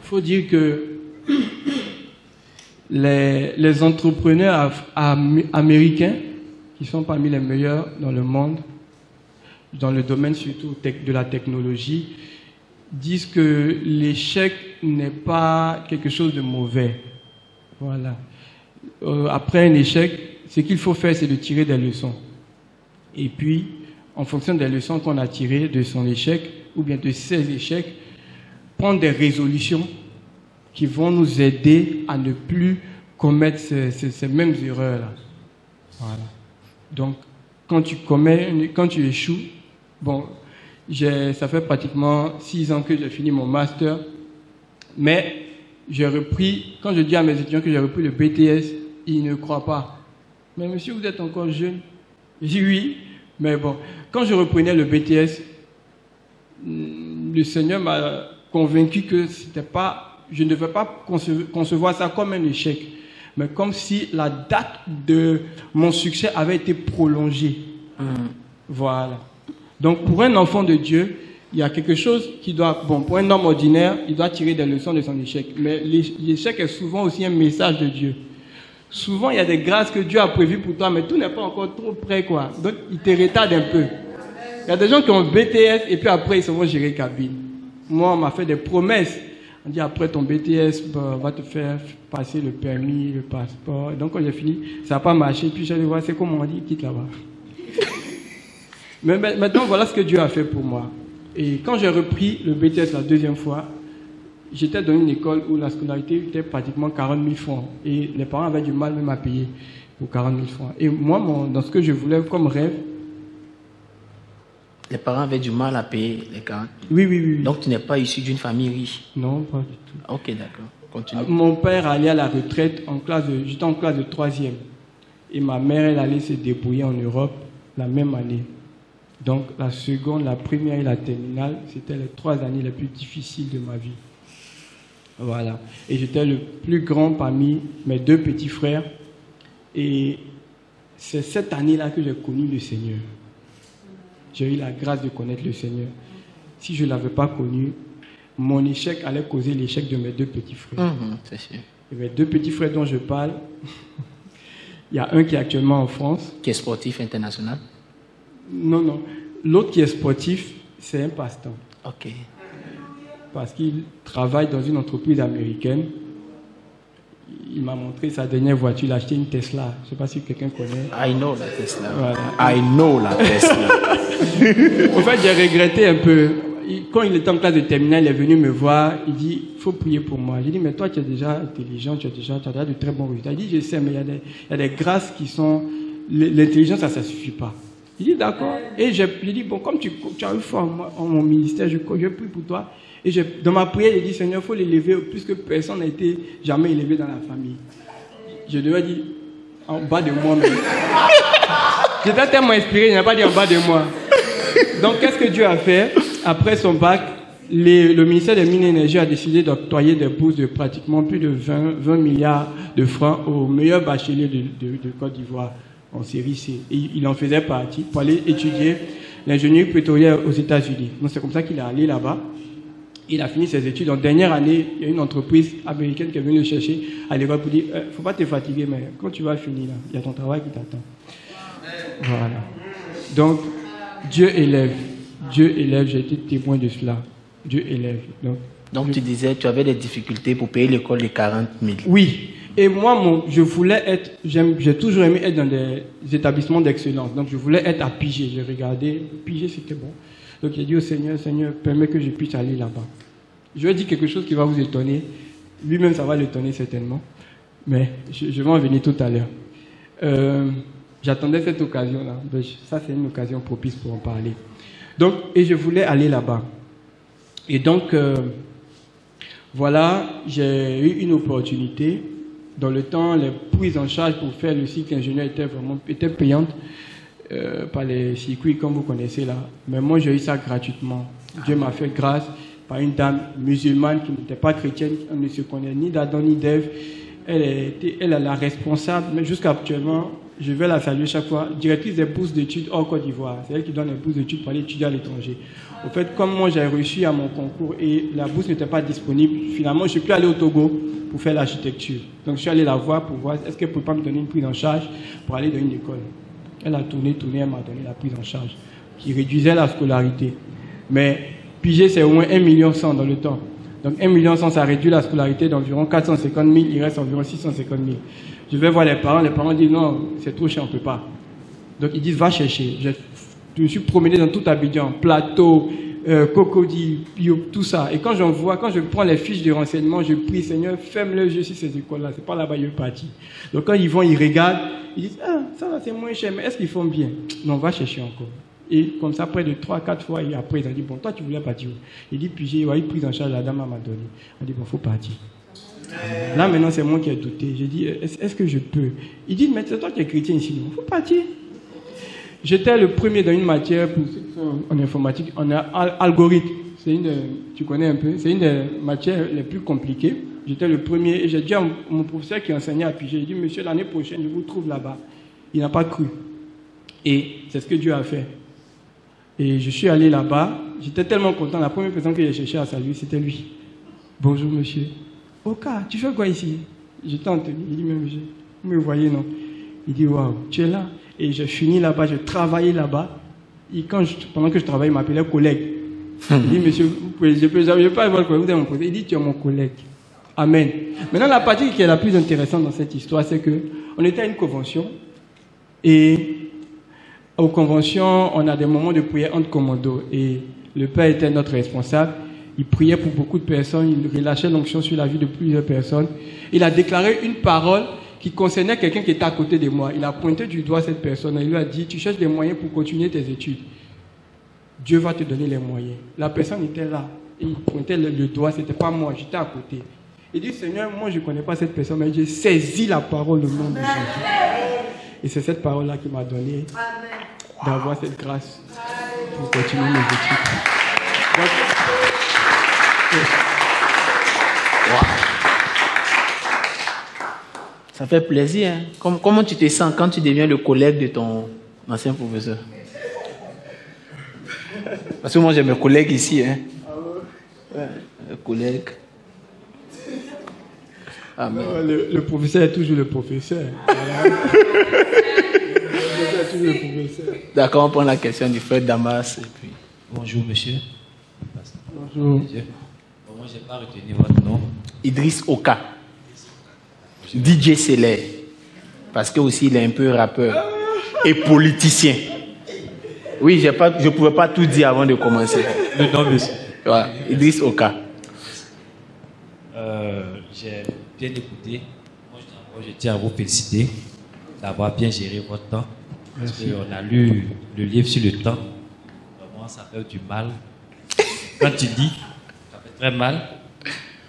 faut dire que les entrepreneurs américains, qui sont parmi les meilleurs dans le monde, dans le domaine surtout de la technologie, disent que l'échec n'est pas quelque chose de mauvais. Voilà. Après un échec, ce qu'il faut faire, c'est de tirer des leçons. Et puis, en fonction des leçons qu'on a tirées de son échec, ou bien de ses échecs, prendre des résolutions qui vont nous aider à ne plus commettre ces mêmes erreurs-là. Voilà. Donc, quand tu échoues, bon, ça fait pratiquement 6 ans que j'ai fini mon master, mais j'ai repris, quand je dis à mes étudiants que j'ai repris le BTS, ils ne croient pas. Mais monsieur, vous êtes encore jeune? Je dis oui, mais bon, quand je reprenais le BTS, le Seigneur m'a convaincu que je ne devais pas concevoir ça comme un échec, mais comme si la date de mon succès avait été prolongée. Voilà. Donc, pour un enfant de Dieu, il y a quelque chose qui doit... Bon, pour un homme ordinaire, il doit tirer des leçons de son échec. Mais l'échec est souvent aussi un message de Dieu. Souvent, il y a des grâces que Dieu a prévues pour toi, mais tout n'est pas encore trop prêt, quoi. Donc, il te retarde un peu. Il y a des gens qui ont BTS et puis après, ils se vont gérer cabine. Moi, on m'a fait des promesses. On dit, après ton BTS, on va te faire passer le permis, le passeport. Et donc, quand j'ai fini, ça n'a pas marché. Puis, j'allais voir, c'est comme on dit, quitte là-bas. Mais maintenant, voilà ce que Dieu a fait pour moi. Et quand j'ai repris le BTS la deuxième fois, j'étais dans une école où la scolarité était pratiquement 40 000 francs. Et les parents avaient du mal même à payer pour 40 000 francs. Et moi, dans ce que je voulais comme rêve... Les parents avaient du mal à payer les 40 000. Oui. Donc tu n'es pas issu d'une famille riche? Non, pas du tout. Ok, d'accord. Continue. Mon père allait à la retraite, j'étais en classe de 3e. Et ma mère, elle allait se débrouiller en Europe la même année. Donc la seconde, la première et la terminale, c'était les 3 années les plus difficiles de ma vie. Voilà. Et j'étais le plus grand parmi mes 2 petits frères. Et c'est cette année-là que j'ai connu le Seigneur. J'ai eu la grâce de connaître le Seigneur. Si je ne l'avais pas connu, mon échec allait causer l'échec de mes 2 petits frères. C'est sûr. Et mes 2 petits frères dont je parle, il y a un qui est actuellement en France. Qui est sportif international? Non. L'autre qui est sportif, c'est un passe-temps. Ok. Parce qu'il travaille dans une entreprise américaine. Il m'a montré sa dernière voiture, il a acheté une Tesla. Je ne sais pas si quelqu'un connaît. I know la Tesla. Voilà. I know la Tesla. En fait, j'ai regretté un peu. Quand il était en classe de terminale, il est venu me voir. Il dit, il faut prier pour moi. J'ai dit, mais toi, tu es déjà intelligent, tu as déjà de très bons résultats. Il dit, je sais, mais il y a des grâces qui sont... L'intelligence, ça ne suffit pas. Il dit, d'accord. Et j'ai dit, bon, comme tu as eu foi en mon ministère, je prie pour toi. Et dans ma prière, j'ai dit, Seigneur, il faut l'élever, puisque personne n'a été jamais élevé dans la famille. Je devais dire, en bas de moi même. J'étais tellement inspiré, il n'a pas dit en bas de moi. Donc, qu'est-ce que Dieu a fait? Après son bac, le ministère des Mines et Énergie a décidé d'octroyer des bourses de pratiquement plus de 20 milliards de francs aux meilleurs bacheliers de Côte d'Ivoire en série C. Et il en faisait partie pour aller étudier l'ingénierie pétrolière aux États-Unis. Donc, c'est comme ça qu'il est allé là-bas. Il a fini ses études. En dernière année, il y a une entreprise américaine qui est venue le chercher à l'école pour dire, faut pas te fatiguer, mais quand tu vas finir, là, il y a ton travail qui t'attend. Voilà. Donc, Dieu élève, j'ai été témoin de cela. Dieu élève. Donc tu disais, tu avais des difficultés pour payer l'école de 40 000. Oui. Et moi, j'ai toujours aimé être dans des établissements d'excellence. Donc, je voulais être à Piger. J'ai regardé, Piger, c'était bon. Donc, j'ai dit au Seigneur, Seigneur, permets que je puisse aller là-bas. Je vais dire quelque chose qui va vous étonner. Lui-même, ça va l'étonner certainement. Mais je vais en venir tout à l'heure. J'attendais cette occasion-là. Ça, c'est une occasion propice pour en parler. Donc, et je voulais aller là-bas. Et donc, voilà, j'ai eu une opportunité. Dans le temps, les prises en charge pour faire le cycle ingénieur étaient payantes par les circuits, comme vous connaissez là. Mais moi, j'ai eu ça gratuitement. Dieu m'a fait grâce par une dame musulmane qui n'était pas chrétienne. On ne se connaît ni d'Adam ni d'Ève. Elle est la responsable, mais jusqu'à actuellement, je vais la saluer chaque fois, directrice des bourses d'études hors Côte d'Ivoire. C'est elle qui donne les bourses d'études pour aller étudier à l'étranger. Au fait, comme moi j'ai réussi à mon concours et la bourse n'était pas disponible, finalement je suis plus allé au Togo pour faire l'architecture. Donc je suis allé la voir pour voir est-ce qu'elle ne peut pas me donner une prise en charge pour aller dans une école. Elle a tourné, elle m'a donné la prise en charge qui réduisait la scolarité. Mais piger c'est au moins 1,1 million dans le temps. Donc 1,1 million, ça réduit la scolarité d'environ 450 000, il reste environ 650 000. Je vais voir les parents disent non, c'est trop cher, on ne peut pas. Donc ils disent va chercher. Je me suis promené dans tout Abidjan, Plateau, Cocody, tout ça. Et quand je prends les fiches de renseignement, je prie Seigneur, ferme les yeux sur ces écoles-là, c'est pas là-bas ils veulent partir. Donc quand ils vont, ils regardent, ils disent ah, ça là c'est moins cher, mais est-ce qu'ils font bien? Non, on va chercher encore. Et comme ça, près de 3-4 fois, et après, ils ont dit bon, toi tu voulais partir où? Il dit puis j'ai eu prise en charge, la dame m'a donné. On dit bon, faut partir. Là, maintenant, c'est moi qui ai douté. J'ai dit, est-ce que je peux? Il dit, mais c'est toi qui es chrétien ici. Il faut partir. J'étais le premier dans une matière, pour ceux qui sont en informatique, on a algorithme. Tu connais un peu, c'est une des matières les plus compliquées. J'étais le premier et j'ai dit à mon professeur qui enseignait à Pigé, j'ai dit, monsieur, l'année prochaine, je vous trouve là-bas. Il n'a pas cru. Et c'est ce que Dieu a fait. Et je suis allé là-bas. J'étais tellement content. La première personne que j'ai cherché à saluer, c'était lui. Bonjour, monsieur. Oka, tu fais quoi ici? J'étais en tenue. Il dit, mais monsieur, vous me voyez, non? Il dit, waouh, tu es là. Et j'ai fini là-bas, j'ai travaillé là-bas. Et pendant que je travaillais, il m'appelait collègue. Il dit, monsieur, je peux pas avoir le collègue, vous êtes mon collègue. Il dit, tu es mon collègue. Amen. Maintenant, la partie qui est la plus intéressante dans cette histoire, c'est qu'on était à une convention. Et aux conventions, on a des moments de prière entre commandos. Et le père était notre responsable. Il priait pour beaucoup de personnes, il relâchait l'onction sur la vie de plusieurs personnes. Il a déclaré une parole qui concernait quelqu'un qui était à côté de moi. Il a pointé du doigt cette personne et il lui a dit, tu cherches des moyens pour continuer tes études. Dieu va te donner les moyens. La personne était là et il pointait le doigt, c'était pas moi, j'étais à côté. Il dit, Seigneur, moi je ne connais pas cette personne, mais j'ai saisi la parole au nom de Jésus. Et c'est cette parole-là qui m'a donné d'avoir cette grâce pour continuer mes études. Ça fait plaisir. Hein? Comment tu te sens quand tu deviens le collègue de ton ancien professeur? Parce que moi j'ai mes collègues ici. Hein? Les collègues. Amen. Le professeur est toujours le professeur. Voilà. D'accord, on prend la question du frère Damas. Et puis... Bonjour monsieur. Bonjour. Moi je n'ai pas retenu votre nom. Idriss Oka. DJ Célèbre. Parce que aussi il est un peu rappeur. Et politicien. Oui, je ne pouvais pas tout dire avant de commencer. Le nom monsieur. Voilà, Idriss Oka. J'ai bien écouté. Moi je tiens à vous féliciter d'avoir bien géré votre temps. Parce qu'on a lu le livre sur le temps. Vraiment, ça fait du mal. Quand tu dis, ça fait très mal.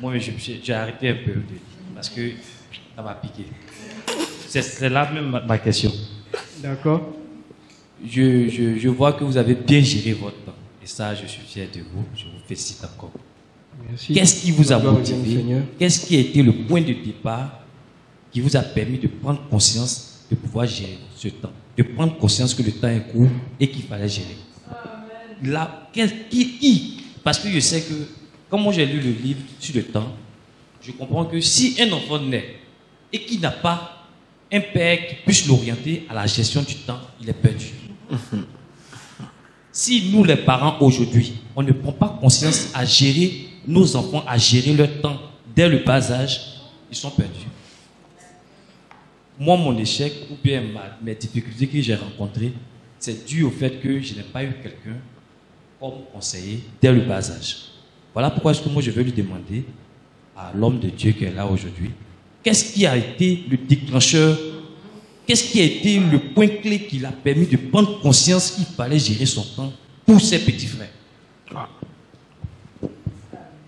Moi, j'ai arrêté un peu de lire parce que ça m'a piqué. C'est là même ma question. D'accord. Je vois que vous avez bien géré votre temps. Et ça, je suis fier de vous. Je vous félicite encore. Merci. Qu'est-ce qui vous a motivé? Qu'est-ce qui a été le point de départ qui vous a permis de prendre conscience de pouvoir gérer ce temps? De prendre conscience que le temps est court et qu'il fallait gérer. Là, qui? Parce que je sais que, quand moi j'ai lu le livre sur le temps, je comprends que si un enfant naît et qui n'a pas un père qui puisse l'orienter à la gestion du temps, il est perdu. Si nous, les parents, aujourd'hui, on ne prend pas conscience à gérer nos enfants, à gérer leur temps dès le bas âge, ils sont perdus. Moi, mon échec ou bien mes difficultés que j'ai rencontrées, c'est dû au fait que je n'ai pas eu quelqu'un comme conseiller dès le bas âge. Voilà pourquoi est-ce que moi je vais lui demander à l'homme de Dieu qui est là aujourd'hui, qu'est-ce qui a été le déclencheur, qu'est-ce qui a été le point clé qui l'a permis de prendre conscience qu'il fallait gérer son temps pour ses petits frères.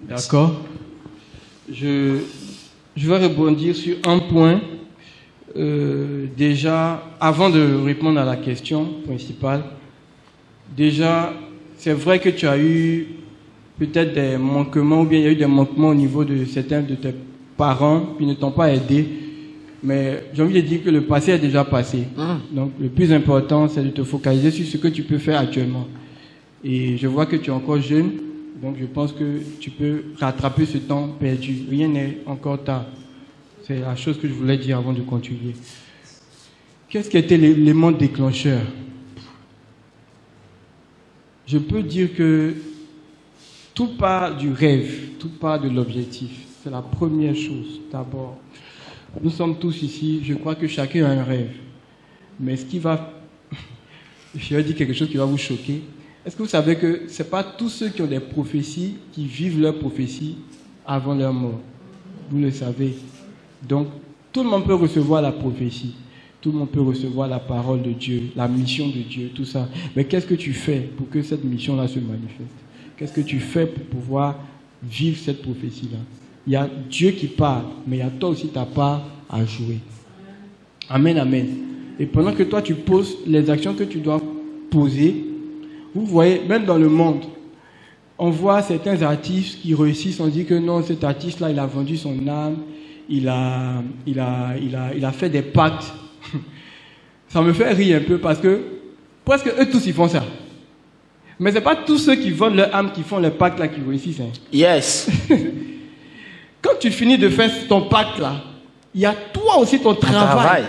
D'accord. Je vais rebondir sur un point. Déjà, avant de répondre à la question principale, déjà, c'est vrai que tu as eu peut-être des manquements ou bien il y a eu des manquements au niveau de certains de tes parents qui ne t'ont pas aidé. Mais j'ai envie de dire que le passé est déjà passé. Donc le plus important, c'est de te focaliser sur ce que tu peux faire actuellement. Et je vois que tu es encore jeune, donc je pense que tu peux rattraper ce temps perdu. Rien n'est encore tard. C'est la chose que je voulais dire avant de continuer. Qu'est-ce qui était l'élément déclencheur? Je peux dire que tout part du rêve, tout part de l'objectif. C'est la première chose, d'abord. Nous sommes tous ici, je crois que chacun a un rêve. Mais ce qui va... Je vais dire quelque chose qui va vous choquer. Est-ce que vous savez que ce n'est pas tous ceux qui ont des prophéties qui vivent leurs prophéties avant leur mort? Vous le savez. Donc, tout le monde peut recevoir la prophétie. Tout le monde peut recevoir la parole de Dieu, la mission de Dieu, tout ça. Mais qu'est-ce que tu fais pour que cette mission-là se manifeste? Qu'est-ce que tu fais pour pouvoir vivre cette prophétie-là? Il y a Dieu qui parle, mais il y a toi aussi ta part à jouer. Amen, amen. Et pendant que toi tu poses les actions que tu dois poser, vous voyez, même dans le monde, on voit certains artistes qui réussissent, on dit que non, cet artiste-là, il a vendu son âme, il a fait des pactes. Ça me fait rire un peu parce que presque eux tous ils font ça. Mais ce n'est pas tous ceux qui vendent leur âme qui font le pacte là qui réussissent. Hein. Yes. Quand tu finis de faire ton pacte là, il y a toi aussi ton travail.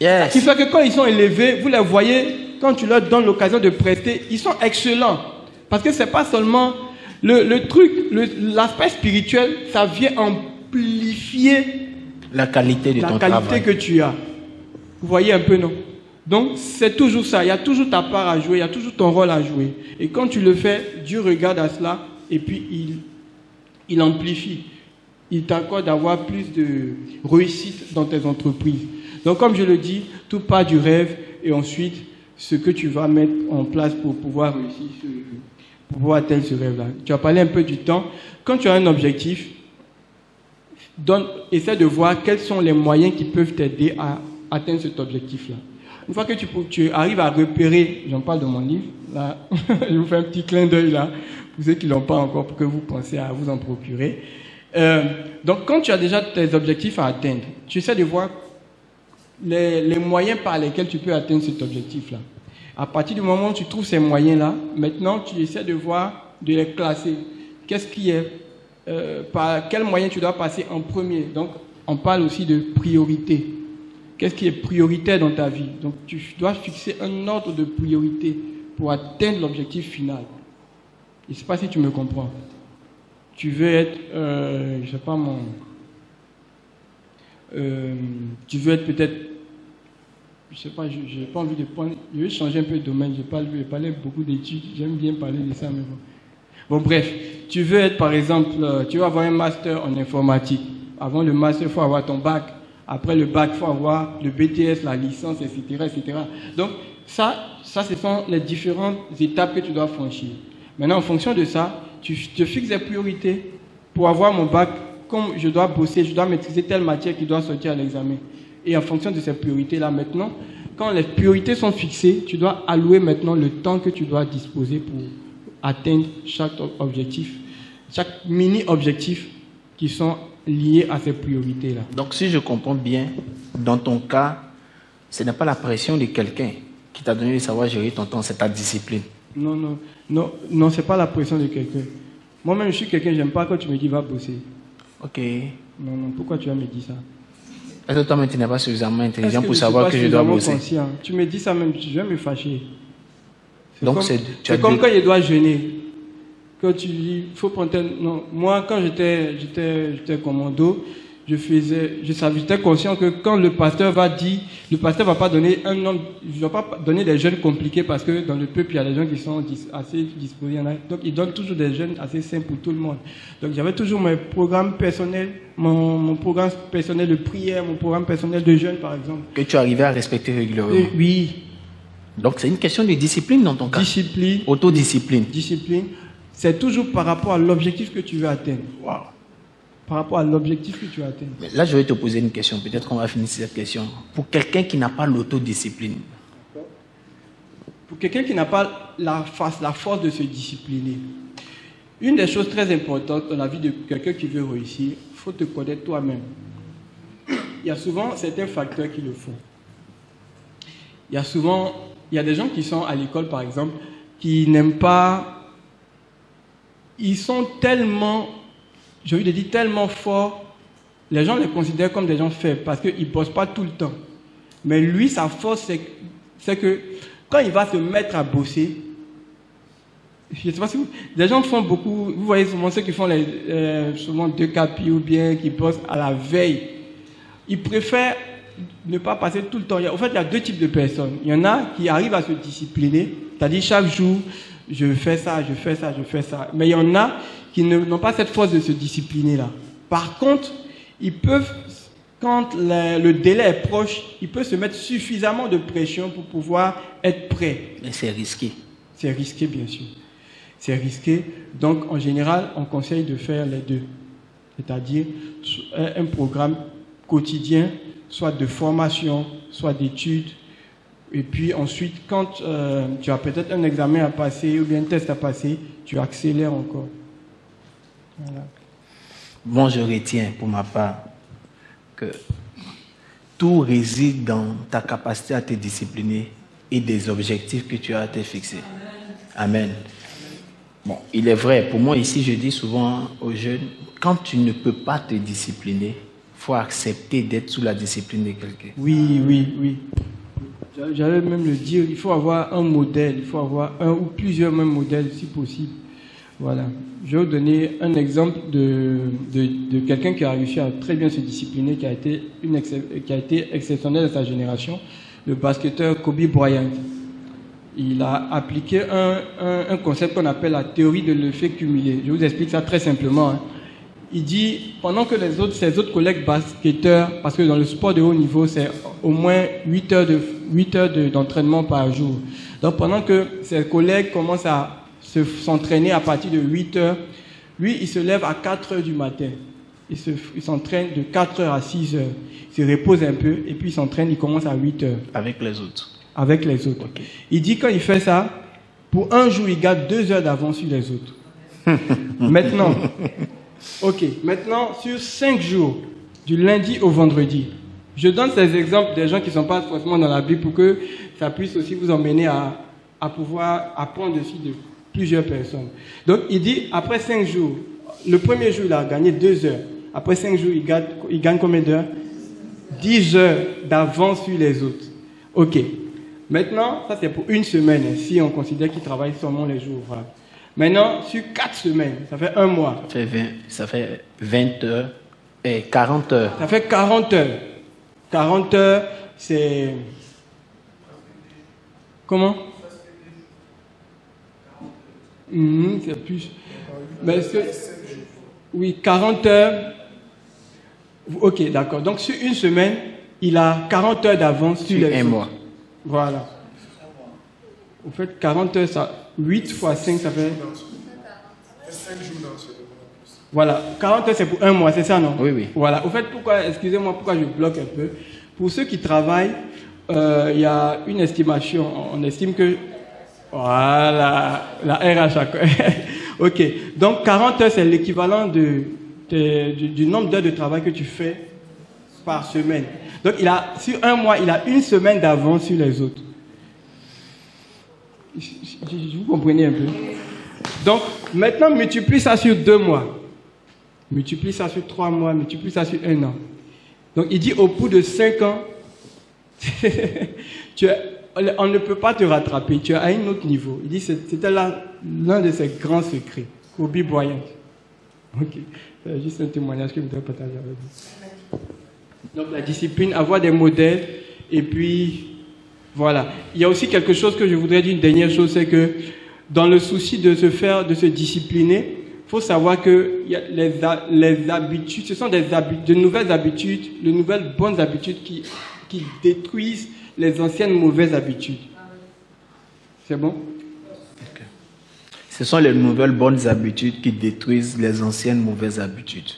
Yes. Ce qui fait que quand ils sont élevés, vous les voyez, quand tu leur donnes l'occasion de prêter, ils sont excellents. Parce que ce n'est pas seulement le truc, l'aspect spirituel, ça vient amplifier la qualité de ton travail. La qualité que tu as. Vous voyez un peu, non? Donc, c'est toujours ça. Il y a toujours ta part à jouer, il y a toujours ton rôle à jouer. Et quand tu le fais, Dieu regarde à cela et puis il amplifie. Il t'accorde d'avoir plus de réussite dans tes entreprises. Donc, comme je le dis, tout part du rêve et ensuite, ce que tu vas mettre en place pour pouvoir réussir, pour pouvoir atteindre ce rêve-là. Tu as parlé un peu du temps. Quand tu as un objectif, essaie de voir quels sont les moyens qui peuvent t'aider à atteindre cet objectif-là. Une fois que tu arrives à repérer, j'en parle de mon livre, là, je vous fais un petit clin d'œil là, pour ceux qui ne l'ont pas encore, pour que vous pensiez à vous en procurer. Donc, quand tu as déjà tes objectifs à atteindre, tu essaies de voir les moyens par lesquels tu peux atteindre cet objectif-là. À partir du moment où tu trouves ces moyens-là, maintenant, tu essaies de voir, de les classer. Qu'est-ce qui est, par quel moyen tu dois passer en premier? Donc, on parle aussi de priorité. Qu'est-ce qui est prioritaire dans ta vie? Donc, tu dois fixer un ordre de priorité pour atteindre l'objectif final. Je ne sais pas si tu me comprends. Tu veux être, je ne sais pas mon... tu veux être peut-être... Je ne sais pas, je n'ai pas envie de prendre... Je vais changer un peu de domaine. Je vais parler beaucoup d'études. J'aime bien parler de ça, mais bon. Bon, bref. Tu veux être, par exemple... tu veux avoir un master en informatique. Avant le master, il faut avoir ton bac. Après le bac, il faut avoir le BTS, la licence, etc. etc. Donc, ça, ce sont les différentes étapes que tu dois franchir. Maintenant, en fonction de ça, tu te fixes des priorités. Pour avoir mon bac, comme je dois bosser, je dois maîtriser telle matière qui doit sortir à l'examen. Et en fonction de ces priorités-là, maintenant, quand les priorités sont fixées, tu dois allouer maintenant le temps que tu dois disposer pour atteindre chaque objectif, chaque mini-objectif qui sont liés à ces priorités-là. Donc, si je comprends bien, dans ton cas, ce n'est pas la pression de quelqu'un qui t'a donné de savoir gérer ton temps, c'est ta discipline. Non, c'est pas la pression de quelqu'un. Moi-même, je suis quelqu'un, j'aime pas quand tu me dis va bosser. Ok. Non, pourquoi tu vas me dire ça? Est-ce que toi-même, tu n'es pas suffisamment intelligent pour savoir que je dois bosser? Conscient. Tu me dis ça même, je vais me fâcher. C'est comme quand je dois jeûner. Quand tu dis, il faut prendre... Non, moi, quand j'étais commando, j'étais conscient que quand le pasteur va pas donner un nombre, il va pas donner des jeûnes compliqués parce que dans le peuple, il y a des gens qui sont assez disposés. Donc, il donne toujours des jeûnes assez simples pour tout le monde. Donc, j'avais toujours mon programme personnel, mon programme personnel de prière, mon programme personnel de jeûne, par exemple. Que tu arrivais à respecter régulièrement. Oui. Donc, c'est une question de discipline dans ton cas. Discipline. Autodiscipline. Discipline. C'est toujours par rapport à l'objectif que tu veux atteindre. Wow. Par rapport à l'objectif que tu veux atteindre. Mais là, je vais te poser une question. Peut-être qu'on va finir cette question. Pour quelqu'un qui n'a pas l'autodiscipline. Pour quelqu'un qui n'a pas la force de se discipliner. Une des choses très importantes dans la vie de quelqu'un qui veut réussir, il faut te connaître toi-même. il y a souvent certains facteurs qui le font. Il y a des gens qui sont à l'école, par exemple, qui n'aiment pas... Ils sont tellement, j'ai envie de dire, tellement forts. Les gens les considèrent comme des gens faibles parce qu'ils ne bossent pas tout le temps. Mais lui, sa force, c'est que quand il va se mettre à bosser, je ne sais pas si des gens font beaucoup, vous voyez souvent ceux qui font souvent 2 capis ou bien qui bossent à la veille. Ils préfèrent ne pas passer tout le temps. En fait, il y a 2 types de personnes. Il y en a qui arrivent à se discipliner, c'est-à-dire chaque jour, je fais ça, je fais ça, je fais ça. Mais il y en a qui n'ont pas cette force de se discipliner là. Par contre, ils peuvent, quand le délai est proche, ils peuvent se mettre suffisamment de pression pour pouvoir être prêts. Mais c'est risqué. C'est risqué, bien sûr. C'est risqué. Donc, en général, on conseille de faire les 2. C'est-à-dire un programme quotidien, soit de formation, soit d'études. Et puis ensuite, quand tu as peut-être un examen à passer ou bien un test à passer, tu accélères encore. Voilà. Bon, je retiens pour ma part que tout réside dans ta capacité à te discipliner et des objectifs que tu as à te fixer. Amen. Bon, il est vrai, pour moi ici, je dis souvent aux jeunes, quand tu ne peux pas te discipliner, il faut accepter d'être sous la discipline de quelqu'un. Oui. J'allais même le dire, il faut avoir un modèle, il faut avoir un ou plusieurs mêmes modèles si possible. Voilà. Je vais vous donner un exemple de quelqu'un qui a réussi à très bien se discipliner, qui a été exceptionnel dans sa génération, le basketteur Kobe Bryant. Il a appliqué un concept qu'on appelle la théorie de l'effet cumulé. Je vous explique ça très simplement. Hein. Il dit, pendant que ses autres collègues basketteurs, parce que dans le sport de haut niveau, c'est au moins 8 heures d'entraînement par jour. Donc pendant que ses collègues commencent à s'entraîner à partir de 8 heures, lui, il se lève à 4 heures du matin. Il s'entraîne de 4 heures à 6 heures. Il se repose un peu et puis il s'entraîne, il commence à 8 heures. Avec les autres. Avec les autres. Okay. Il dit quand il fait ça, pour un jour, il garde 2 heures d'avance sur les autres. Maintenant, sur 5 jours, du lundi au vendredi, je donne ces exemples des gens qui ne sont pas forcément dans la Bible pour que ça puisse aussi vous emmener à pouvoir apprendre aussi de plusieurs personnes. Donc, il dit, après 5 jours, le premier jour, il a gagné 2 heures. Après 5 jours, il gagne combien d'heures? 10 heures d'avance sur les autres. Ok. Maintenant, ça c'est pour une semaine, si on considère qu'il travaille seulement les jours ouvrables. Maintenant, sur 4 semaines, ça fait 1 mois. Ça fait 20 heures et 40 heures. Ça fait 40 heures. 40 heures, c'est... Comment? C'est plus... Mais oui, 40 heures. Ok, d'accord. Donc, sur une semaine, il a 40 heures d'avance sur les autres. 1 mois. Voilà. Au fait, 40 heures, ça, 8 fois 5, ça fait... 5 jours dans ce moment. Voilà. 40 heures, c'est pour 1 mois, c'est ça, non? Oui. Voilà. Au fait, excusez-moi, pourquoi je bloque un peu? Pour ceux qui travaillent, il y a une estimation. On estime que... Voilà. La RH. Ok. Donc, 40 heures, c'est l'équivalent du nombre d'heures de travail que tu fais par semaine. Donc, sur 1 mois, il a 1 semaine d'avance sur les autres. Vous comprenez un peu? Donc, maintenant, multiplie ça sur 2 mois. Multiplie ça sur 3 mois. Multiplie ça sur 1 an. Donc, il dit au bout de 5 ans, on ne peut pas te rattraper. Tu es à un autre niveau. Il dit c'était l'un de ses grands secrets. Kobe Bryant. Ok. C'est juste un témoignage que je voudrais partager avec vous. Donc, la discipline, avoir des modèles, et puis, voilà. Il y a aussi quelque chose que je voudrais dire, une dernière chose, c'est que dans le souci de se discipliner, il faut savoir que les habitudes, ce sont de nouvelles habitudes, de nouvelles bonnes habitudes qui détruisent les anciennes mauvaises habitudes. C'est bon? Okay. Ce sont les nouvelles bonnes habitudes qui détruisent les anciennes mauvaises habitudes.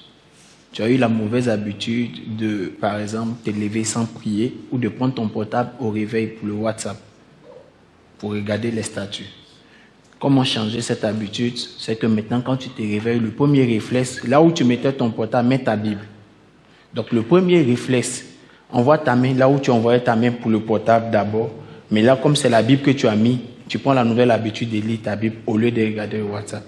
Tu as eu la mauvaise habitude de, par exemple, te lever sans prier ou de prendre ton portable au réveil pour le WhatsApp, pour regarder les statuts. Comment changer cette habitude? C'est que maintenant, quand tu te réveilles, le premier réflexe, là où tu mettais ton portable, mets ta Bible. Donc, le premier réflexe, Envoie ta main là où tu envoyais ta main pour le portable d'abord. Mais là, comme c'est la Bible que tu as mis, tu prends la nouvelle habitude de lire ta Bible au lieu de regarder le WhatsApp.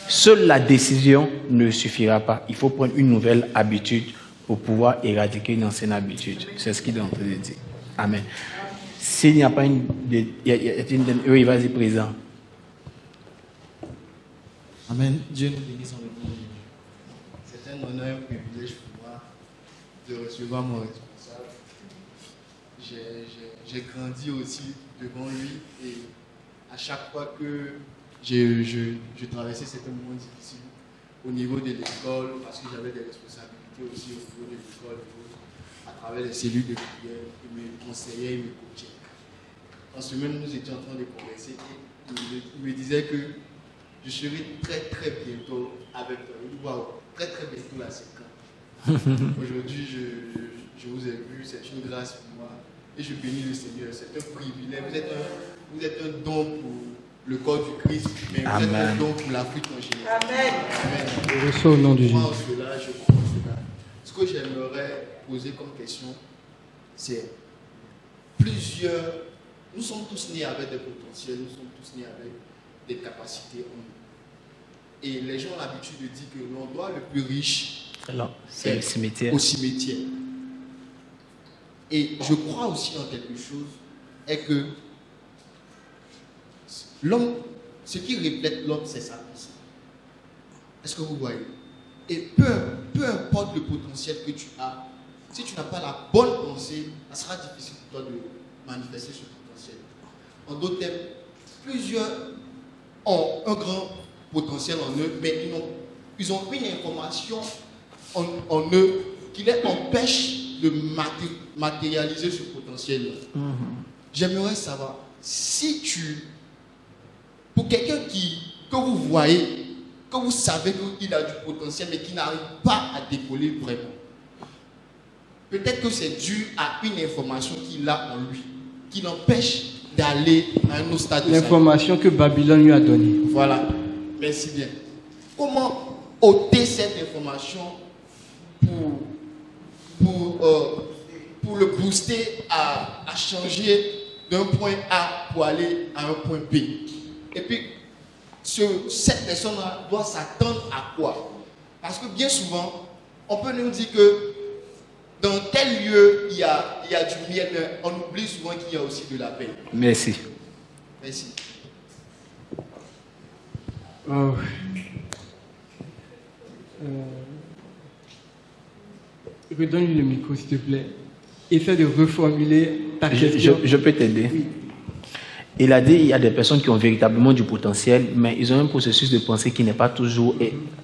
Seule la décision ne suffira pas. Il faut prendre une nouvelle habitude pour pouvoir éradiquer une ancienne habitude. C'est ce qu'il est en train de dire. Amen. S'il n'y a pas une... Oui, vas-y, présent. Amen. Dieu nous bénisse en le nom de Jésus. C'est un honneur et un privilège pour moi de recevoir mon responsable. J'ai grandi aussi devant lui et à chaque fois que je traversais certains moments difficiles au niveau de l'école, parce que j'avais des responsabilités aussi au niveau de l'école, à travers les cellules de prière, il me conseillait, il me coachait. En semaine, nous étions en train de converser et il me disait que je serai très très bientôt avec toi. Waouh, très très bientôt à 5 ans. Aujourd'hui, je vous ai vu, c'est une grâce pour moi et je bénis le Seigneur. C'est un privilège. Vous êtes un don pour le corps du Christ, mais vous êtes un don pour l'Afrique en général. Amen. Amen. Je reçois au nom de Jésus. Je crois en cela. Ce que j'aimerais poser comme question, c'est plusieurs. Nous sommes tous nés avec des potentiels, nous sommes tous nés avec des capacités en nous. Et les gens ont l'habitude de dire que l'endroit le plus riche, c'est le cimetière. Au cimetière. Et je crois aussi en quelque chose, est que l'homme, ce qui reflète l'homme, c'est sa pensée. Est-ce que vous voyez? Et peu importe le potentiel que tu as, si tu n'as pas la bonne pensée, ça sera difficile pour toi de manifester ce potentiel. En d'autres termes, plusieurs ont un grand potentiel en eux, mais ils ont une information en eux qui les empêche de matérialiser ce potentiel-là. J'aimerais savoir, si pour quelqu'un que vous voyez, que vous savez qu'il a du potentiel, mais qui n'arrive pas à décoller vraiment, peut-être que c'est dû à une information qu'il a en lui, qui l'empêche d'aller à un autre stade. L'information que Babylone lui a donnée. Voilà. Merci bien. Comment ôter cette information pour le booster à changer d'un point A pour aller à un point B? Et puis, cette personne-là doit s'attendre à quoi? Parce que bien souvent, on peut nous dire que dans tel lieu, il y a du miel, mais on oublie souvent qu'il y a aussi de la paix. Merci. Merci. Oh. Redonne-lui le micro, s'il te plaît. Essaie de reformuler ta question. Je peux t'aider. Oui. Il a dit qu'il y a des personnes qui ont véritablement du potentiel, mais ils ont un processus de pensée qui n'est pas toujours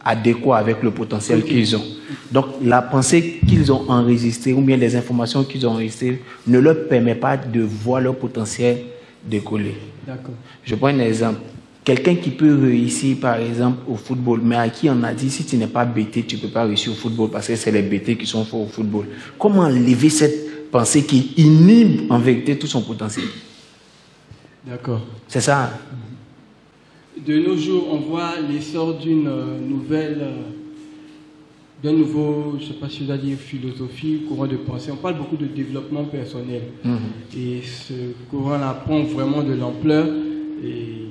adéquat avec le potentiel qu'ils ont. Donc, la pensée qu'ils ont enregistrée, ou bien les informations qu'ils ont enregistrées, ne leur permet pas de voir leur potentiel décoller. D'accord. Je prends un exemple. Quelqu'un qui peut réussir, par exemple, au football, mais à qui on a dit, si tu n'es pas bêté, tu ne peux pas réussir au football parce que c'est les bêtés qui sont forts au football. Comment enlever cette pensée qui inhibe en vérité tout son potentiel? D'accord. C'est ça. De nos jours, on voit l'essor d'une d'un nouveau, je ne sais pas si je dois dire philosophie, courant de pensée. On parle beaucoup de développement personnel. Et ce courant-là prend vraiment de l'ampleur. Et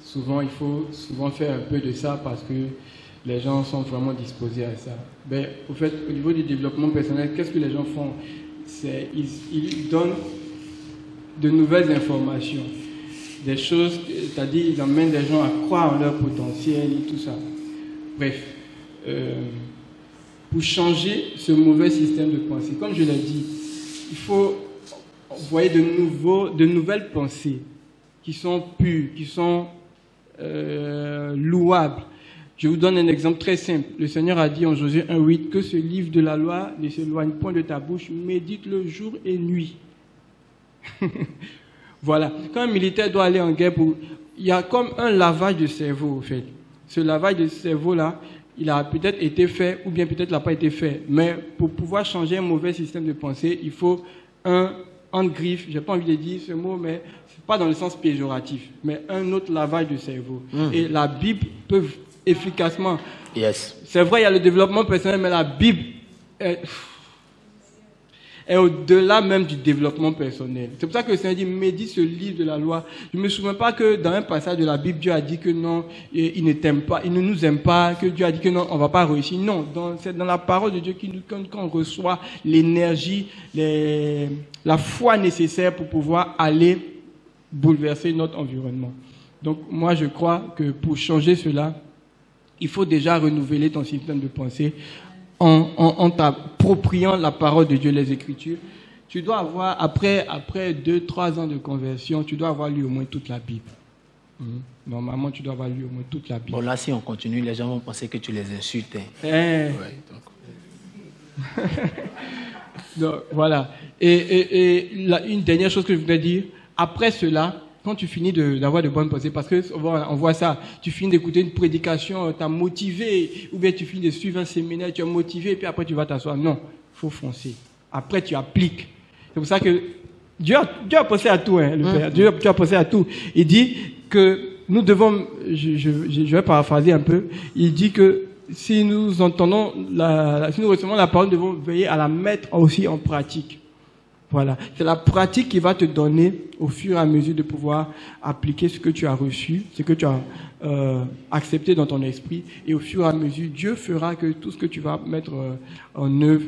souvent, il faut faire un peu de ça parce que les gens sont vraiment disposés à ça. Ben, au fait, au niveau du développement personnel, qu'est-ce que les gens font? Ils donnent de nouvelles informations. Des choses, c'est-à-dire ils emmènent des gens à croire en leur potentiel et tout ça. Bref, pour changer ce mauvais système de pensée, comme je l'ai dit, il faut envoyer de nouvelles pensées qui sont pures, qui sont louables. Je vous donne un exemple très simple. Le Seigneur a dit en Josué 1:8 que ce livre de la loi ne s'éloigne point de ta bouche, médite-le jour et nuit. Voilà. Quand un militaire doit aller en guerre, il y a comme un lavage de cerveau, en fait. Ce lavage de cerveau-là, il a peut-être été fait, ou bien peut-être il n'a pas été fait. Mais pour pouvoir changer un mauvais système de pensée, il faut un griffe, je n'ai pas envie de dire ce mot, mais ce n'est pas dans le sens péjoratif, mais un autre lavage de cerveau. Et la Bible peut efficacement... Yes. C'est vrai, il y a le développement personnel, mais la Bible... est au-delà même du développement personnel. C'est pour ça que le Seigneur dit, médite ce livre de la loi. Je ne me souviens pas que dans un passage de la Bible, Dieu a dit que non, il ne t'aime pas, il ne nous aime pas, que Dieu a dit que non, on ne va pas réussir. Non, c'est dans la parole de Dieu qu'on reçoit l'énergie, la foi nécessaire pour pouvoir aller bouleverser notre environnement. Donc moi je crois que pour changer cela, il faut déjà renouveler ton système de pensée en t'appropriant la parole de Dieu, les Écritures. Tu dois avoir, après 2-3 ans de conversion, tu dois avoir lu au moins toute la Bible. Normalement, tu dois avoir lu au moins toute la Bible. Bon, là, si on continue, les gens vont penser que tu les insultes. Ouais, donc, voilà. Et une dernière chose que je voudrais dire, après cela, quand tu finis d'avoir de bonnes pensées, parce que on voit ça, tu finis d'écouter une prédication, t'as motivé, ou bien tu finis de suivre un séminaire, tu es motivé, et puis après tu vas t'asseoir. Non, il faut foncer. Après tu appliques. C'est pour ça que Dieu a pensé à tout, hein, le Père. Dieu a pensé à tout. Il dit que nous devons, je vais paraphraser un peu, il dit que si nous entendons, si nous recevons la parole, nous devons veiller à la mettre aussi en pratique. Voilà. C'est la pratique qui va te donner, au fur et à mesure, de pouvoir appliquer ce que tu as reçu, ce que tu as accepté dans ton esprit. Et au fur et à mesure, Dieu fera que tout ce que tu vas mettre en œuvre,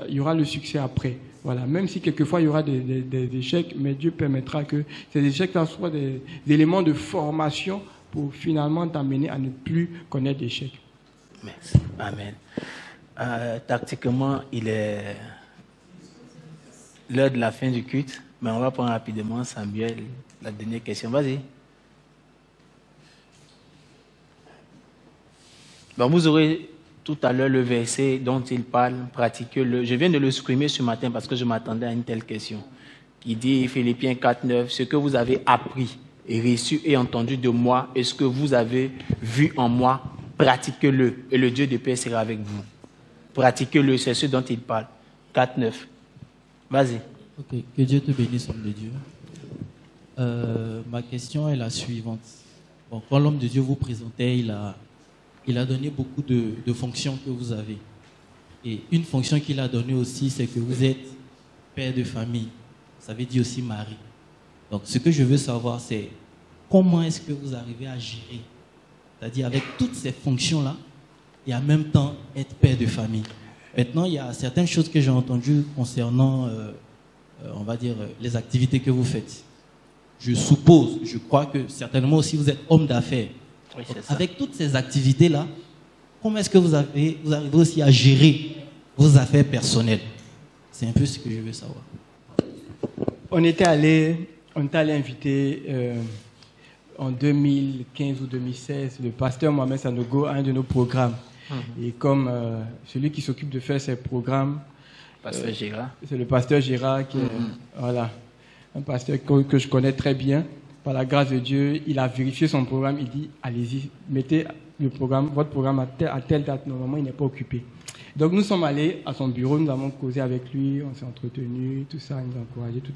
il y aura le succès après. Voilà. Même si quelquefois il y aura des échecs, mais Dieu permettra que ces échecs soient des éléments de formation pour finalement t'amener à ne plus connaître d'échecs. Merci. Amen. Tactiquement, il est l'heure de la fin du culte, mais on va prendre rapidement, Samuel, la dernière question. Vas-y. Bon, vous aurez tout à l'heure le verset dont il parle, pratiquez-le. Je viens de le supprimer ce matin parce que je m'attendais à une telle question. Qui dit, Philippiens 4:9, ce que vous avez appris et reçu et entendu de moi et ce que vous avez vu en moi, pratiquez-le et le Dieu de paix sera avec vous. Pratiquez-le, c'est ce dont il parle. 4:9. Vas-y. Ok, que Dieu te bénisse, homme de Dieu. Ma question est la suivante. Bon, quand l'homme de Dieu vous présentait, il a donné beaucoup de fonctions que vous avez. Et une fonction qu'il a donnée aussi, c'est que vous êtes père de famille. Ça veut dire aussi mari. Donc, ce que je veux savoir, c'est comment est-ce que vous arrivez à gérer, c'est-à-dire avec toutes ces fonctions-là, et en même temps être père de famille. Maintenant, il y a certaines choses que j'ai entendues concernant, on va dire, les activités que vous faites. Je suppose, je crois que certainement aussi vous êtes homme d'affaires. Oui, donc, avec toutes ces activités-là, comment est-ce que vous arrivez aussi à gérer vos affaires personnelles? C'est un peu ce que je veux savoir. On était allé inviter en 2015 ou 2016 le pasteur Mohamed Sanogo à un de nos programmes. Et comme celui qui s'occupe de faire ces programmes, pasteur Gérard. C'est le pasteur Gérard qui est voilà, un pasteur que je connais très bien. Par la grâce de Dieu, il a vérifié son programme. Il dit, allez-y, mettez votre programme à telle date. Normalement, il n'est pas occupé. Donc nous sommes allés à son bureau, nous avons causé avec lui, on s'est entretenu, tout ça, il nous a encouragé, tout.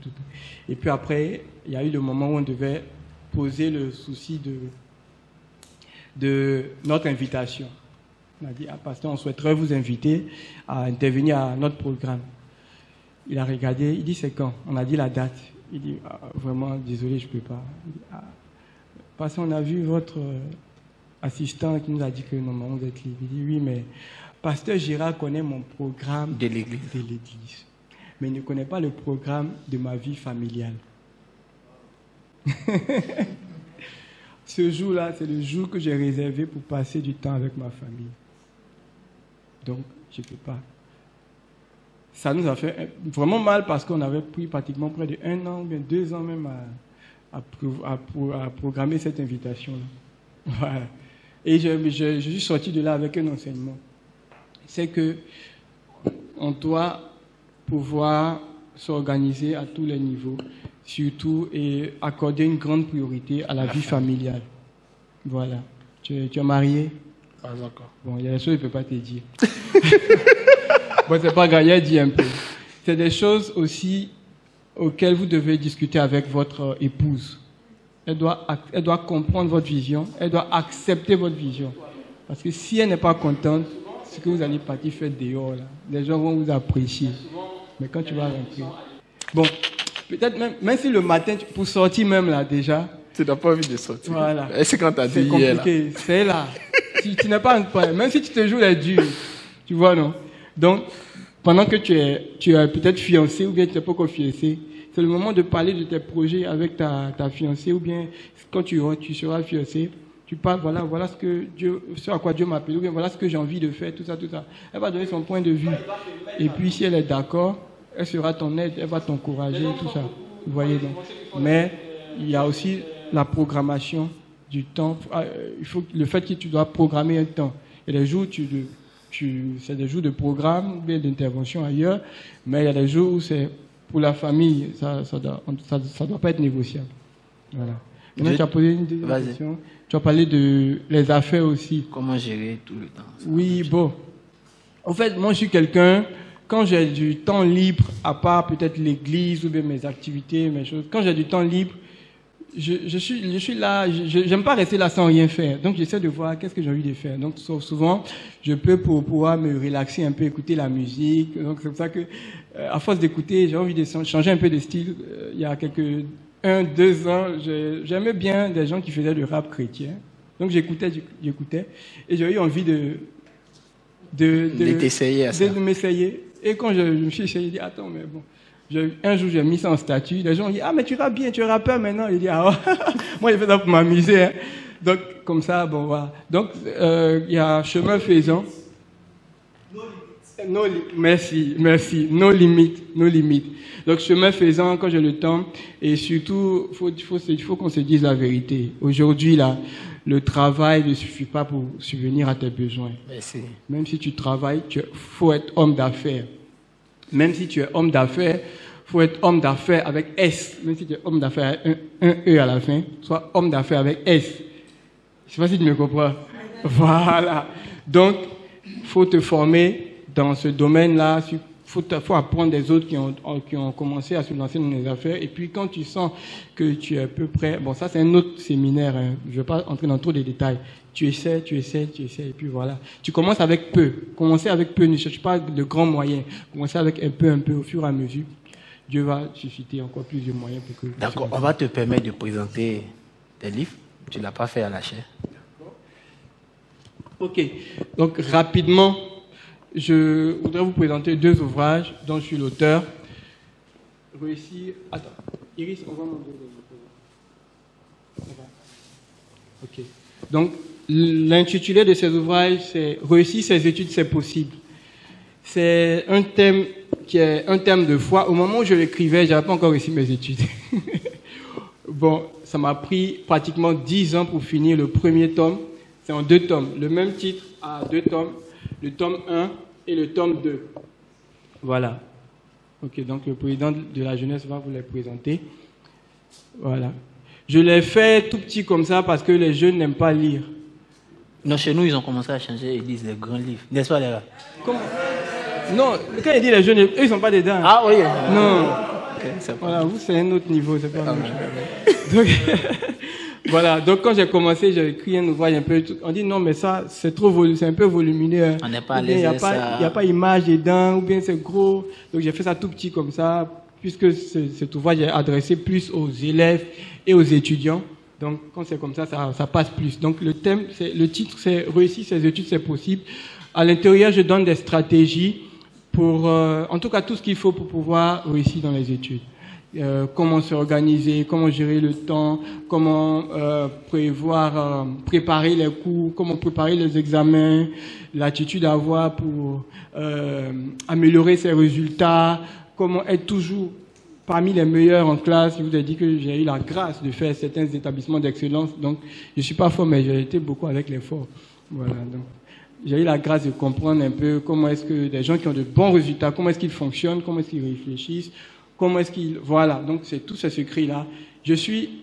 Et puis après, il y a eu le moment où on devait poser le souci de notre invitation. On a dit, pasteur, on souhaiterait vous inviter à intervenir à notre programme. Il a regardé, il dit, c'est quand? On a dit la date. Il dit, vraiment, désolé, je ne peux pas. Parce qu'on a vu votre assistant qui nous a dit que normalement vous êtes libre. Il dit, oui, mais pasteur Gérard connaît mon programme de l'église. Mais il ne connaît pas le programme de ma vie familiale. Ce jour-là, c'est le jour que j'ai réservé pour passer du temps avec ma famille. Donc, je ne peux pas. Ça nous a fait vraiment mal parce qu'on avait pris pratiquement près de 1 an, ou bien 2 ans même à programmer cette invitation-là. Voilà. Et je suis sorti de là avec un enseignement. C'est que on doit pouvoir s'organiser à tous les niveaux, surtout et accorder une grande priorité à la vie familiale. Voilà. Tu es marié? Pas encore. Bon, il y a des choses que je ne peux pas te dire. Bon, c'est pas grave, il a dit un peu. C'est des choses aussi auxquelles vous devez discuter avec votre épouse. Elle doit comprendre votre vision, elle doit accepter votre vision. Parce que si elle n'est pas contente, ce que vous allez partir faire dehors, là, les gens vont vous apprécier. Mais quand tu vas rentrer... Bon, peut-être même si le matin, pour sortir même là déjà... Tu n'as pas envie de sortir. Voilà. Et c'est quand tu as dit c'est hier là. compliqué, c'est là. Tu n'es pas un problème, même si tu te joues les durs. Tu vois, non? Donc, pendant que tu es peut-être fiancé ou bien tu n'es pas encore fiancé, c'est le moment de parler de tes projets avec ta fiancée ou bien quand tu seras fiancé, tu parles, voilà ce à quoi Dieu m'a appelé, ou bien voilà ce que j'ai envie de faire, tout ça. Elle va donner son point de vue. Et puis si elle est d'accord, elle sera ton aide, elle va t'encourager, tout ça. Vous voyez donc. Mais il y a aussi la programmation du temps. Il faut le fait que tu dois programmer un temps. Il y a des jours c'est des jours de programme, bien d'intervention ailleurs, mais il y a des jours où c'est pour la famille, ça doit pas être négociable. Voilà. Maintenant, tu as posé une deuxième question. Tu as parlé de les affaires aussi. Comment gérer tout le temps? Oui, bon. En fait, moi, je suis quelqu'un, quand j'ai du temps libre, à part peut-être l'église ou bien mes activités, mes choses, quand j'ai du temps libre, je suis là, j'aime pas rester là sans rien faire. Donc, j'essaie de voir qu'est-ce que j'ai envie de faire. Donc, souvent, je peux pour pouvoir me relaxer un peu, écouter la musique. Donc, c'est pour ça que, à force d'écouter, j'ai envie de changer un peu de style. Il y a 1-2 ans, j'aimais bien des gens qui faisaient du rap chrétien. Donc, j'écoutais, et j'ai eu envie de t'essayer à ça. De m'essayer. Et quand je me suis essayé, j'ai dit, attends, mais bon. Un jour, j'ai mis ça en statut. Les gens ont dit, ah, mais tu rappes bien, tu es rappeur maintenant. J'ai dit, ah, moi, j'ai fait ça pour m'amuser. Hein. Donc, comme ça, bon, voilà. Donc, il y a chemin faisant. Merci. No limite. Donc, chemin faisant, quand j'ai le temps, et surtout, il faut qu'on se dise la vérité. Aujourd'hui, là, le travail ne suffit pas pour subvenir à tes besoins. Merci. Même si tu travailles, faut être homme d'affaires. Même si tu es homme d'affaires, faut être homme d'affaires avec S. Même si tu es homme d'affaires avec un E à la fin, sois homme d'affaires avec S. Je sais pas si tu me comprends. Voilà. Donc, faut te former dans ce domaine-là. Faut apprendre des autres qui ont commencé à se lancer dans les affaires. Et puis, quand tu sens que tu es à peu près... Bon, ça, c'est un autre séminaire. Hein. Je ne vais pas entrer dans trop de détails. Tu essaies. Et puis, voilà. Tu commences avec peu. Commencer avec peu. Ne cherche pas de grands moyens. Commencer avec un peu. Au fur et à mesure, Dieu va susciter encore plus de moyens pour que... D'accord. On va te permettre de présenter tes livres. Tu ne l'as pas fait à la chaire. OK. Donc, rapidement... Je voudrais vous présenter 2 ouvrages dont je suis l'auteur. Attends, Iris, on va m'enlever les micros. Ok. Donc, l'intitulé de ces ouvrages, c'est « Réussir ses études, c'est possible ». C'est un thème qui est un thème de foi. Au moment où je l'écrivais, je n'avais pas encore réussi mes études. Bon, ça m'a pris pratiquement 10 ans pour finir le premier tome. C'est en 2 tomes. Le même titre a 2 tomes. Le tome 1 et le tome 2. Voilà. Ok, donc le président de la jeunesse va vous les présenter. Voilà. Je l'ai fait tout petit comme ça parce que les jeunes n'aiment pas lire. Non, chez nous, ils ont commencé à changer, ils disent les grands livres. N'est-ce pas, les gars? Comment? Non, quand il dit les jeunes, eux, ils ne sont pas dedans. Ah oui. Non. Okay, voilà, vous, c'est un autre niveau, c'est pas la même chose. Donc, voilà, donc quand j'ai commencé, j'ai écrit un ouvrage un peu. On dit non, mais ça, c'est un peu volumineux. Hein. On n'est pas à l'aise. Il n'y a pas image dedans, ou bien c'est gros. Donc j'ai fait ça tout petit comme ça, puisque cet ouvrage est adressé plus aux élèves et aux étudiants. Donc quand c'est comme ça, ça passe plus. Donc le titre, c'est Réussir ses études, c'est possible. À l'intérieur, je donne des stratégies pour, en tout cas, tout ce qu'il faut pour pouvoir réussir dans les études. Comment s'organiser, comment gérer le temps, comment préparer les cours, comment préparer les examens, l'attitude à avoir pour améliorer ses résultats, comment être toujours parmi les meilleurs en classe. Je vous ai dit que j'ai eu la grâce de faire certains établissements d'excellence, donc je suis pas fort, mais j'ai été beaucoup avec les forts. Voilà, donc j'ai eu la grâce de comprendre un peu comment est-ce que des gens qui ont de bons résultats, comment est-ce qu'ils fonctionnent, comment est-ce qu'ils réfléchissent, comment est-ce qu'ils... Voilà, donc c'est tout ce secret-là. Je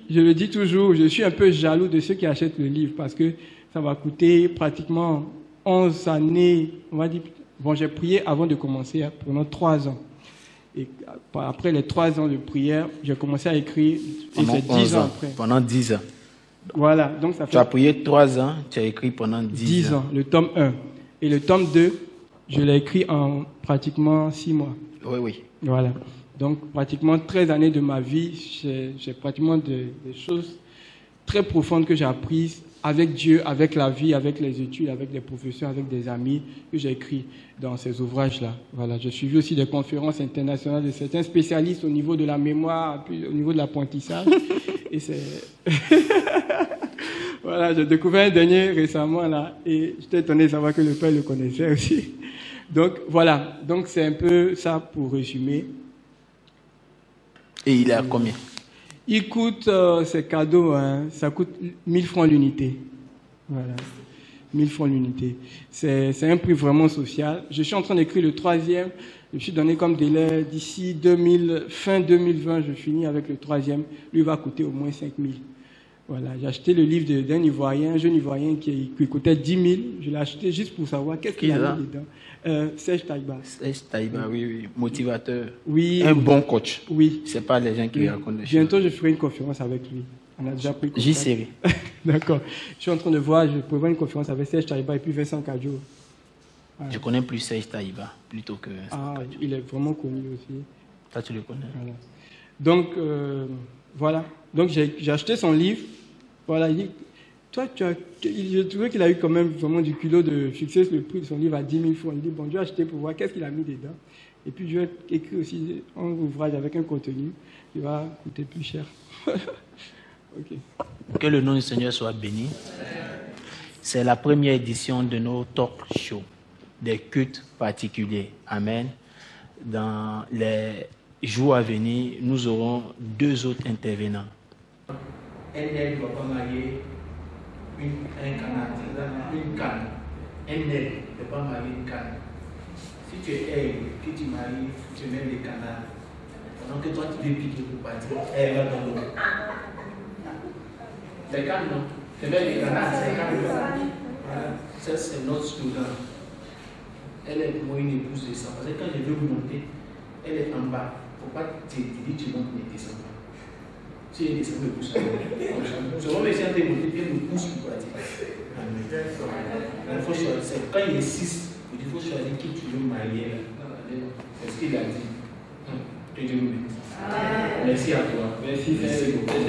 le dis toujours, je suis un peu jaloux de ceux qui achètent le livre parce que ça va coûter pratiquement 11 années, on va dire... Bon, j'ai prié avant de commencer pendant 3 ans. Et après les 3 ans de prière, j'ai commencé à écrire, et c'est 10 ans après. Pendant 10 ans. Voilà, donc ça fait... Tu as prié 3 ans, tu as écrit pendant 10 ans. Le tome 1. Et le tome 2, Je l'ai écrit en pratiquement 6 mois. Oui, oui. Voilà. Donc, pratiquement 13 années de ma vie, j'ai pratiquement des choses très profondes que j'ai apprises avec Dieu, avec la vie, avec les études, avec des professeurs, avec des amis, que j'ai écrit dans ces ouvrages-là. Voilà. J'ai suivi aussi des conférences internationales de certains spécialistes au niveau de la mémoire, puis au niveau de l'apprentissage. Et c'est... Voilà, j'ai découvert un dernier récemment, là, et j'étais étonné de savoir que le père le connaissait aussi. Donc, voilà. Donc, c'est un peu ça pour résumer. Et il est à combien? Il coûte, c'est cadeau, hein, ça coûte 1000 francs l'unité. Voilà, 1000 francs l'unité. C'est un prix vraiment social. Je suis en train d'écrire le 3e. Je me suis donné comme délai d'ici fin 2020, je finis avec le 3e. Lui va coûter au moins 5000. Voilà, j'ai acheté le livre d'un Ivoirien, un jeune Ivoirien qui coûtait 10 000. Je l'ai acheté juste pour savoir qu'est-ce qu'il a mis dedans. Serge Taïba. Serge Taïba, oui. Motivateur. Oui. Un bon coach. Oui. C'est pas les gens qui racontent des choses. Bientôt, je ferai une conférence avec lui. On a déjà pris contact. J'y serai. D'accord. Je suis en train de voir, je prévois une conférence avec Serge Taïba et puis Vincent Kadjo. Voilà. Je connais plus Serge Taïba plutôt que Vincent Kadjo. Il est vraiment connu aussi. Toi, tu le connais. Voilà. Donc, voilà. Donc, j'ai acheté son livre. Voilà, il dit, toi, j'ai trouvé qu'il a eu quand même vraiment du culot de fixer le prix de son livre à 10 000 francs. Il dit, bon, je vais acheter pour voir qu'est-ce qu'il a mis dedans. Et puis, je vais écrire aussi un ouvrage avec un contenu qui va coûter plus cher. Okay. Que le nom du Seigneur soit béni. C'est la première édition de nos talk shows, des cultes particuliers. Amen. Dans les jours à venir, nous aurons 2 autres intervenants. Elle ne doit pas marier un canard, une canne. Elle ne doit pas marier une canne. Si tu es elle, que tu maries, tu mets des canards. Pendant que toi tu veux piquer pour partir, elle va dans l'eau. Les cannes, non. Tu mets des canards, c'est les cannes. Voilà. Ça, c'est notre slogan. Elle est pour moi une épouse de sang. Parce que quand je veux monter, elle est en bas. Il ne faut pas te dire que tu montes, mais descends pas. Si elle descend, me pousse. Je remercie un témoin, elle me pousse pour partir. Il faut choisir. Quand il est 6, il faut choisir qui tu veux marier. C'est ce qu'il a dit. Que Dieu vous bénisse. Merci à toi. Merci beaucoup.